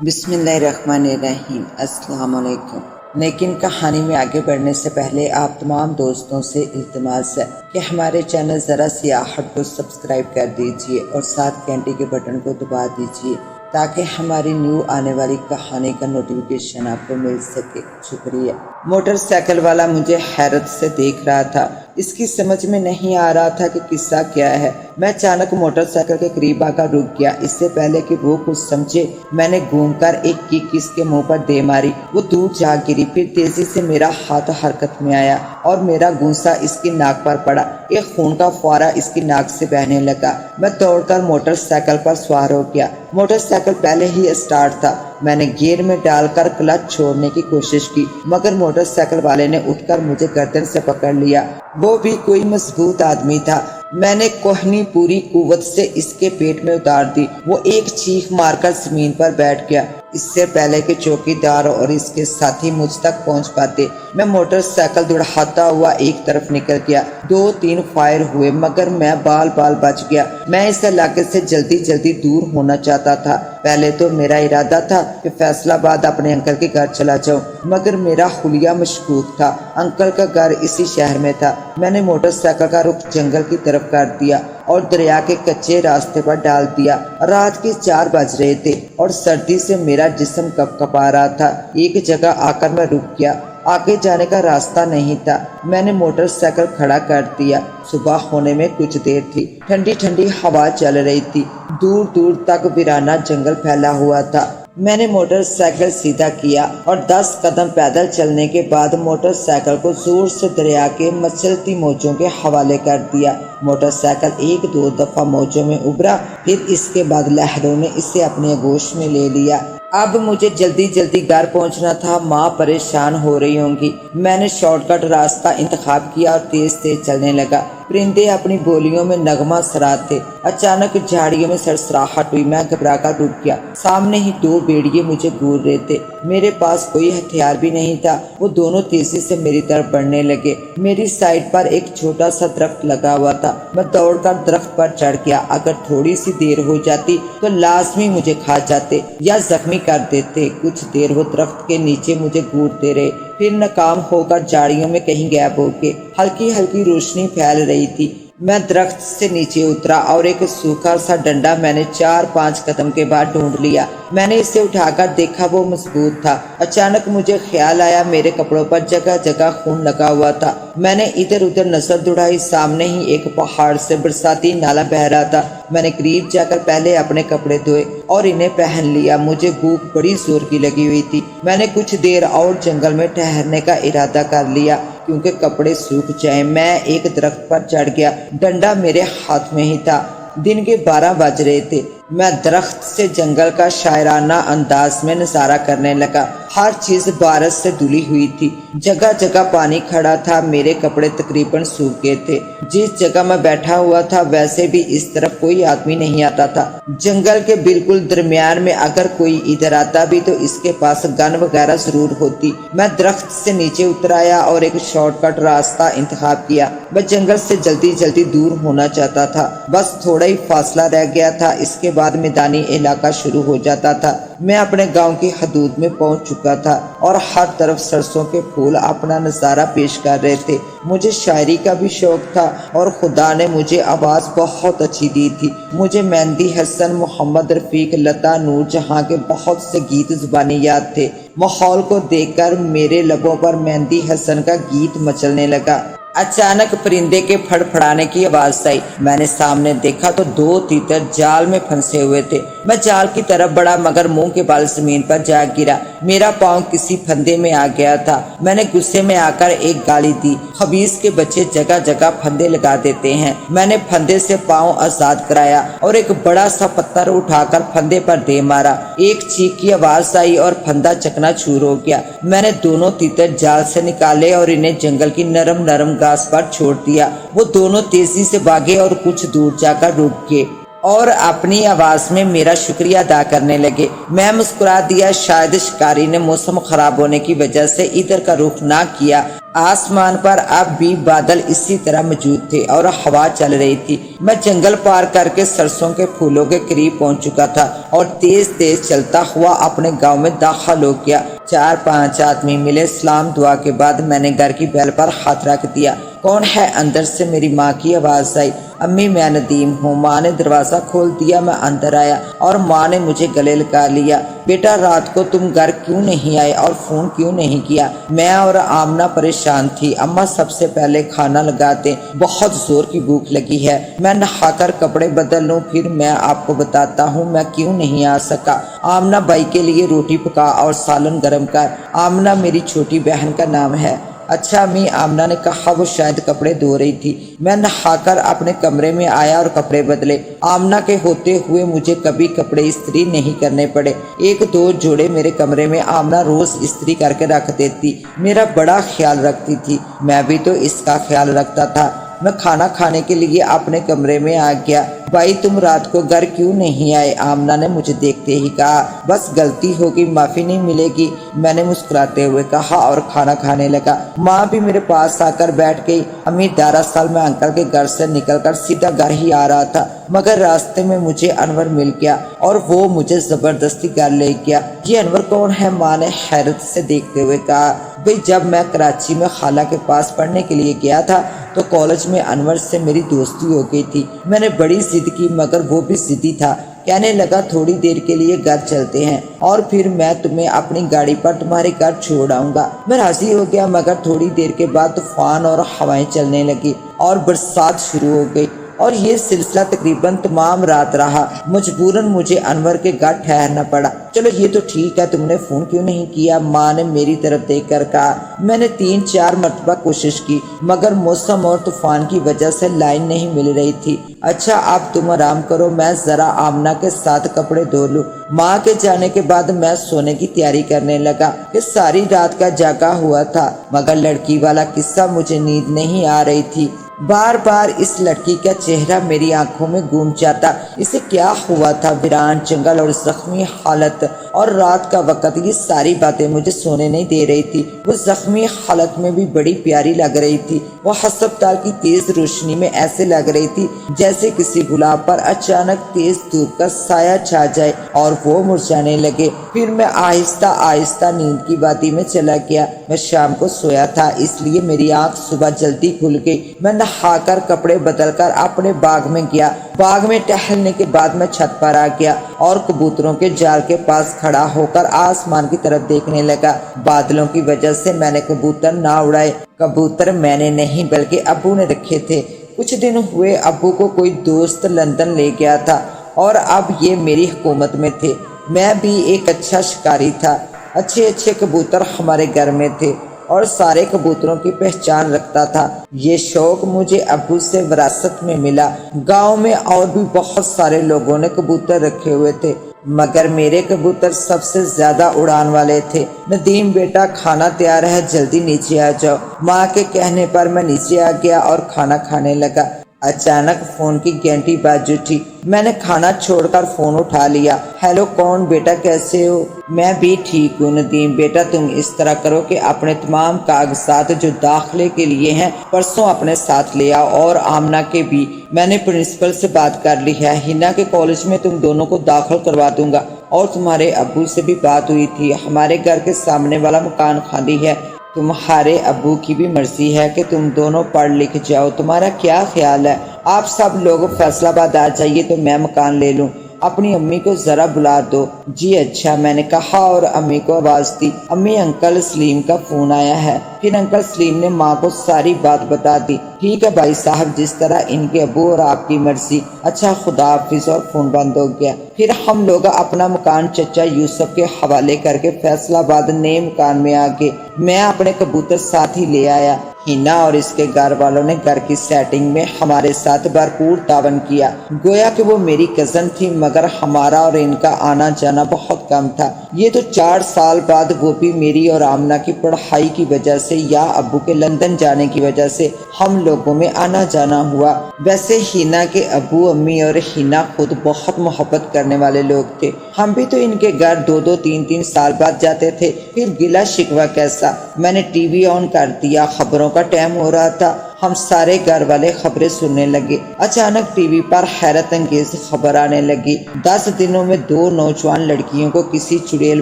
بسم اللہ الرحمن الرحیم۔ السلام علیکم۔ لیکن کہانی میں آگے بڑھنے سے پہلے آپ تمام دوستوں سے التماس ہے کہ ہمارے چینل ذرا سیاحت کو سبسکرائب کر دیجئے اور ساتھ گھنٹی کے بٹن کو دبا دیجئے تاکہ ہماری نیو آنے والی کہانی کا نوٹیفیکیشن آپ کو مل سکے۔ شکریہ۔ موٹر سائیکل والا مجھے حیرت سے دیکھ رہا تھا۔ اس کی سمجھ میں نہیں آ رہا تھا کہ قصہ کیا ہے۔ میں اچانک موٹر سائیکل کے قریب آ کر رک گیا۔ اس سے پہلے کہ وہ کچھ سمجھے میں نے گھوم کر ایک کک اس کے منہ پر دے ماری۔ وہ دور جا گری۔ پھر تیزی سے میرا ہاتھ حرکت میں آیا اور میرا گونسا اس کی ناک پر پڑا۔ ایک خون کا فوارہ اس کی ناک سے بہنے لگا۔ میں دوڑ کر موٹر سائیکل پر سوار ہو گیا۔ موٹر سائیکل پہلے ہی اسٹارٹ تھا۔ میں نے گیئر میں ڈال کر کلچ چھوڑنے کی کوشش کی مگر موٹر سائیکل والے نے اٹھ کر مجھے گردن سے پکڑ لیا۔ وہ بھی کوئی مضبوط آدمی تھا۔ میں نے کوہنی پوری قوت سے اس کے پیٹ میں اتار دی۔ وہ ایک چیخ مار کر زمین پر بیٹھ گیا۔ اس سے پہلے کہ چوکیدار اور اس کے ساتھی مجھ تک پہنچ پاتے میں موٹر سائیکل دوڑاتا ہوا ایک طرف نکل گیا۔ 2-3 فائر ہوئے مگر میں بال بچ گیا۔ میں اس علاقے سے جلدی دور ہونا چاہتا تھا۔ پہلے تو میرا ارادہ تھا کہ فیصل آباد اپنے انکل کے گھر چلا جاؤں مگر میرا حلیہ مشکوک تھا۔ انکل کا گھر اسی شہر میں تھا۔ میں نے موٹر سائیکل کا رخ جنگل کی طرف کر دیا اور دریا کے کچے راستے پر ڈال دیا۔ رات کے 4 بج رہے تھے اور سردی سے میرا جسم کپا رہا تھا۔ ایک جگہ آ کر میں رک گیا۔ آگے جانے کا راستہ نہیں تھا۔ میں نے موٹر سائیکل کھڑا کر دیا۔ صبح ہونے میں کچھ دیر تھی۔ ٹھنڈی ہوا چل رہی تھی۔ دور تک ویرانہ جنگل پھیلا ہوا تھا۔ میں نے موٹر سائیکل سیدھا کیا اور 10 قدم پیدل چلنے کے بعد موٹر سائیکل کو زور سے دریا کے مچلتی موجوں کے حوالے کر دیا۔ موٹر سائیکل 1-2 دفعہ موجوں میں ابھرا پھر اس کے بعد لہروں نے اسے اپنے آغوش میں لے لیا۔ اب مجھے جلدی گھر پہنچنا تھا۔ ماں پریشان ہو رہی ہوں گی۔ میں نے شارٹ کٹ راستہ انتخاب کیا اور تیز چلنے لگا۔ پرندے اپنی بولیوں میں نغمہ سرات تھے۔ اچانک جھاڑیوں میں سرسراہٹ ہوئی۔ میں گھبرا کر رک گیا۔ سامنے ہی 2 بھیڑیے مجھے گھور رہے تھے۔ میرے پاس کوئی ہتھیار بھی نہیں تھا۔ وہ دونوں تیزی سے میری طرف بڑھنے لگے۔ میری سائیڈ پر ایک چھوٹا سا درخت لگا ہوا تھا۔ میں دوڑ کر درخت پر چڑھ گیا۔ اگر تھوڑی سی دیر ہو جاتی تو لازمی مجھے کھا جاتے یا زخمی کر دیتے۔ کچھ دیر وہ درخت کے نیچے مجھے گھورتے رہے پھر ناکام ہو کر جھاڑیوں میں کہیں غائب ہو گئے۔ ہلکی روشنی پھیل رہی تھی۔ میں درخت سے نیچے اترا اور ایک سوکھا سا ڈنڈا میں نے 4-5 قدم کے بعد ڈھونڈ لیا۔ میں نے اسے اٹھا کر دیکھا، وہ مضبوط تھا۔ اچانک مجھے خیال آیا میرے کپڑوں پر جگہ خون لگا ہوا تھا۔ میں نے ادھر ادھر نظر دوڑائی۔ سامنے ہی ایک پہاڑ سے برساتی نالا بہہ رہا تھا۔ میں نے قریب جا کر پہلے اپنے کپڑے دھوئے اور انہیں پہن لیا۔ مجھے بھوک بڑی زور کی لگی ہوئی تھی۔ میں نے کچھ دیر اور جنگل میں ٹہرنے کا ارادہ کر لیا کیونکہ کپڑے سوکھ جائیں۔ میں ایک درخت پر چڑھ گیا۔ ڈنڈا میرے ہاتھ میں ہی تھا۔ دن کے 12 بج رہے تھے۔ میں درخت سے جنگل کا شاعرانہ انداز میں نظارہ کرنے لگا۔ ہر چیز بارش سے دھلی ہوئی تھی۔ جگہ پانی کھڑا تھا۔ میرے کپڑے تقریباً سوکھ گئے تھے۔ جس جگہ میں بیٹھا ہوا تھا ویسے بھی اس طرف کوئی آدمی نہیں آتا تھا۔ جنگل کے بالکل درمیان میں اگر کوئی ادھر آتا بھی تو اس کے پاس گن وغیرہ ضرور ہوتی۔ میں درخت سے نیچے اتر آیا اور ایک شارٹ کٹ راستہ انتخاب کیا۔ میں جنگل سے جلدی دور ہونا چاہتا تھا۔ بس تھوڑا ہی فاصلہ رہ گیا تھا۔ اس کے بعد میدانی علاقہ شروع ہو جاتا تھا۔ میں اپنے گاؤں کی حدود میں پہنچ چکا تھا اور ہر طرف سرسوں کے پھول اپنا نظارہ پیش کر رہے تھے۔ مجھے شاعری کا بھی شوق تھا اور خدا نے مجھے آواز بہت اچھی دی تھی۔ مجھے مہندی حسن، محمد رفیق، لتا، نور جہاں کے بہت سے گیت زبانی یاد تھے۔ ماحول کو دیکھ کر میرے لبوں پر مہندی حسن کا گیت مچلنے لگا۔ اچانک پرندے کے پھڑپھڑانے کی آواز آئی۔ میں نے سامنے دیکھا تو 2 تیتر جال میں پھنسے ہوئے تھے۔ میں جال کی طرف بڑھا مگر منہ کے بال زمین پر جا گرا۔ میرا پاؤں کسی پھندے میں آ گیا تھا۔ میں نے غصے میں آ کر ایک گالی دی۔ خبیث کے بچے جگہ پھندے لگا دیتے ہیں۔ میں نے پھندے سے پاؤں آزاد کرایا اور ایک بڑا سا پتھر اٹھا کر پھندے پر دے مارا۔ ایک چیخ کی آواز آئی اور پھندا چکنا چور ہو گیا۔ میں نے دونوں تیتر جال سے نکالے اور انہیں جنگل کی نرم گھاس پر چھوڑ دیا۔ وہ دونوں تیزی سے بھاگے اور کچھ دور جا کر رک گئے اور اپنی آواز میں میرا شکریہ ادا کرنے لگے۔ میں مسکرا دیا۔ شاید شکاری نے موسم خراب ہونے کی وجہ سے ادھر کا رخ نہ کیا۔ आसमान पर अब भी बादल इसी तरह मौजूद थे और हवा चल रही थी। मैं जंगल पार करके सरसों के फूलों के करीब पहुंच चुका था और तेज तेज चलता हुआ अपने गांव में दाखिल हो गया। 4-5 आदमी मिले। सलाम दुआ के बाद मैंने घर की बेल पर हाथ रख दिया। कौन है? अंदर से मेरी माँ की आवाज आई। अम्मी, मैं नदीम हूँ। माँ ने दरवाजा खोल दिया। मैं अंदर आया और माँ ने मुझे गले लगा लिया। बेटा, रात को तुम घर क्यों नहीं आए और फोन क्यों नहीं किया? मैं और आमना परेशान थी। अम्मा, सबसे पहले खाना लगा दे, बहुत जोर की भूख लगी है। मैं नहाकर कपड़े बदल लूं, फिर मैं आपको बताता हूँ मैं क्यों नहीं आ सका। आमना, भाई के लिए रोटी पका और सालन गरम कर। आमना मेरी छोटी बहन का नाम है। अच्छा अम्मी, आमना ने कहा। वो शायद कपड़े धो रही थी। मैं नहाकर अपने कमरे में आया और कपड़े बदले। आमना के होते हुए मुझे कभी कपड़े इस्त्री नहीं करने पड़े। 1-2 जोड़े मेरे कमरे में आमना रोज इस्त्री करके रख देती। मेरा बड़ा ख्याल रखती थी। मैं भी तो इसका ख्याल रखता था। मैं खाना खाने के लिए अपने कमरे में आ गया। भाई, तुम रात को घर क्यों नहीं आए? आमना ने मुझे देखते ही कहा। बस गलती होगी, माफी नहीं मिलेगी, मैंने मुस्कुराते हुए कहा और खाना खाने लगा। माँ भी मेरे पास आकर बैठ गई। अम्मी, दरअसल मैं अंकल के घर से निकलकर सीधा घर ही आ रहा था, मगर रास्ते में मुझे अनवर मिल गया और वो मुझे जबरदस्ती घर ले गया। ये अनवर कौन है? माँ ने हैरत से देखते हुए कहा। भाई, जब मैं कराची में खाला के पास पढ़ने के लिए गया था तो कॉलेज में अनवर से मेरी दोस्ती हो गई थी। मैंने बड़ी जिद की, मगर वो भी जिद्दी था। कहने लगा थोड़ी देर के लिए घर चलते हैं और फिर मैं तुम्हें अपनी गाड़ी पर तुम्हारे घर छोड़ आऊंगा। मैं राजी हो गया, मगर थोड़ी देर के बाद तूफान और हवाएं चलने लगी और बरसात शुरू हो गई और ये सिलसिला तकरीबन तमाम रात रहा। मजबूरन मुझे अनवर के घर ठहरना पड़ा। चलो ये तो ठीक है, तुमने फोन क्यों नहीं किया? माँ ने मेरी तरफ देखकर कहा। मैंने 3-4 मरतबा कोशिश की, मगर मौसम और तूफान की वजह से लाइन नहीं मिल रही थी। अच्छा, अब तुम आराम करो, मैं जरा आमना के साथ कपड़े धो लूं। माँ के जाने के बाद मैं सोने की तैयारी करने लगा कि सारी रात का जागा हुआ था, मगर लड़की वाला किस्सा मुझे नींद नहीं आ रही थी। बार बार इस लड़की का चेहरा मेरी आंखों में घूम जाता। इसे क्या हुआ था? वीरान जंगल और जख्मी हालत और रात का वक्त, ये सारी बातें मुझे सोने नहीं दे रही थी। वो जख्मी हालत में भी बड़ी प्यारी लग रही थी। वो हस्पताल की तेज रोशनी में ऐसे लग रही थी जैसे किसी गुलाब पर अचानक तेज धूप का साया छा जाए और वो मुरझाने लगे। फिर मैं आहिस्ता आहिस्ता नींद की वादी में चला गया। मैं शाम को सोया था, इसलिए मेरी आंख सुबह जल्दी खुल गई। मैं नहाकर कपड़े बदलकर अपने बाग में गया। बाग में टहलने के बाद मैं छत पर आ गया और कबूतरों के जाल के पास खड़ा होकर आसमान की तरफ देखने लगा। बादलों की वजह से मैंने कबूतर ना उड़ाए। कबूतर मैंने नहीं बल्कि अब्बू ने रखे थे। कुछ दिन हुए अब्बू को कोई दोस्त लंदन ले गया था और अब ये मेरी हुकूमत में थे। मैं भी एक अच्छा शिकारी था। अच्छे अच्छे कबूतर हमारे घर में थे और सारे कबूतरों की पहचान रखता था। ये शौक मुझे अब्बू से विरासत में मिला। गांव में और भी बहुत सारे लोगों ने कबूतर रखे हुए थे, मगर मेरे कबूतर सबसे ज्यादा उड़ान वाले थे। नदीम बेटा, खाना तैयार है, जल्दी नीचे आ जाओ। माँ के कहने पर मैं नीचे आ गया और खाना खाने लगा। अचानक फोन की घंटी बज उठी। मैंने खाना छोड़कर फोन उठा लिया। हेलो, कौन? बेटा कैसे हो? मैं भी ठीक हूँ नदीम बेटा। तुम इस तरह करो कि अपने तमाम कागजात जो दाखिले के लिए हैं परसों अपने साथ ले आओ और आमना के भी। मैंने प्रिंसिपल से बात कर ली है। हिना के कॉलेज में तुम दोनों को दाखिल करवा दूंगा और तुम्हारे अब्बू से भी बात हुई थी। हमारे घर के सामने वाला मकान खाली है। तुम्हारे अब्बू की भी मर्जी है कि तुम दोनों पढ़ लिख जाओ। तुम्हारा क्या ख्याल है? आप सब लोग फैसलाबाद आ जाइए तो मैं मकान ले लूं। अपनी अम्मी को जरा बुला दो। जी अच्छा, मैंने कहा और अम्मी को आवाज दी। अम्मी, अंकल सलीम का फोन आया है। फिर अंकल सलीम ने माँ को सारी बात बता दी। ठीक है भाई साहब, जिस तरह इनके अबू और आपकी मर्जी। अच्छा, खुदा हाफिज। और फोन बंद हो गया। फिर हम लोग अपना मकान चचा यूसुफ के हवाले करके फैसलाबाद नए मकान में आ गए। मैं अपने कबूतर साथ ही ले आया। हिना और इसके घर वालों ने घर की सेटिंग में हमारे साथ भरपूर तावन किया। गोया कि वो मेरी कजन थी, मगर हमारा और इनका आना जाना बहुत कम था। ये तो 4 साल बाद, वो भी मेरी और आमना की पढ़ाई की वजह से या अब्बू के लंदन जाने की वजह से हम लोगों में आना जाना हुआ। वैसे हिना के अब्बू अम्मी और हिना खुद बहुत मोहब्बत करने वाले लोग थे। हम भी तो इनके घर 2-2 3-3 साल बाद जाते थे, फिर गिला शिकवा कैसा। मैंने टीवी ऑन कर दिया, खबरों का टाइम हो रहा था। हम सारे घर वाले खबरें सुनने लगे। अचानक टीवी पर हैरत अंगेज खबर आने लगी। 10 दिनों में 2 नौजवान लड़कियों को किसी चुड़ैल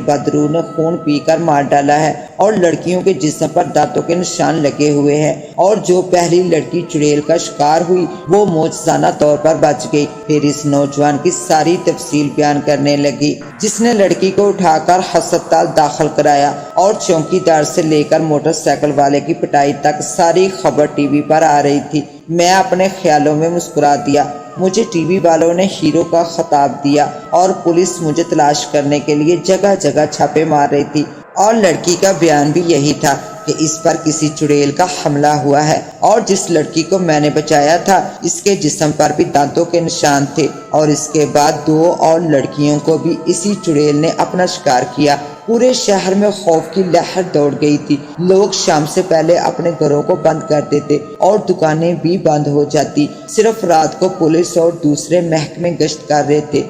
बदरू ने खून पीकर मार डाला है और लड़कियों के जिस्म पर दांतों के निशान लगे हुए हैं। और जो पहली लड़की चुड़ैल का शिकार हुई वो मौजज़ाना तौर पर बच गई। फिर इस नौजवान की सारी तफसील बयान करने लगी, जिसने लड़की को उठाकर अस्पताल दाखिल कराया और चौकीदार से लेकर मोटरसाइकिल वाले की पिटाई तक सारी खबर टीवी पर आ रही थी। मैं अपने ख्यालों में मुस्कुरा दिया। मुझे टीवी वालों ने हीरो का खिताब दिया और पुलिस मुझे तलाश करने के लिए जगह जगह छापे मार रही थी। और लड़की का बयान भी यही था कि इस पर किसी चुड़ैल का हमला हुआ है और जिस लड़की को मैंने बचाया था इसके जिस्म पर भी दांतों के निशान थे। और इसके बाद 2 और लड़कियों को भी इसी चुड़ैल ने अपना शिकार किया। पूरे शहर में खौफ की लहर दौड़ गई थी। लोग शाम से पहले अपने घरों को बंद कर देते और दुकानें भी बंद हो जाती। सिर्फ रात को पुलिस और दूसरे महकमे गश्त कर रहे थे।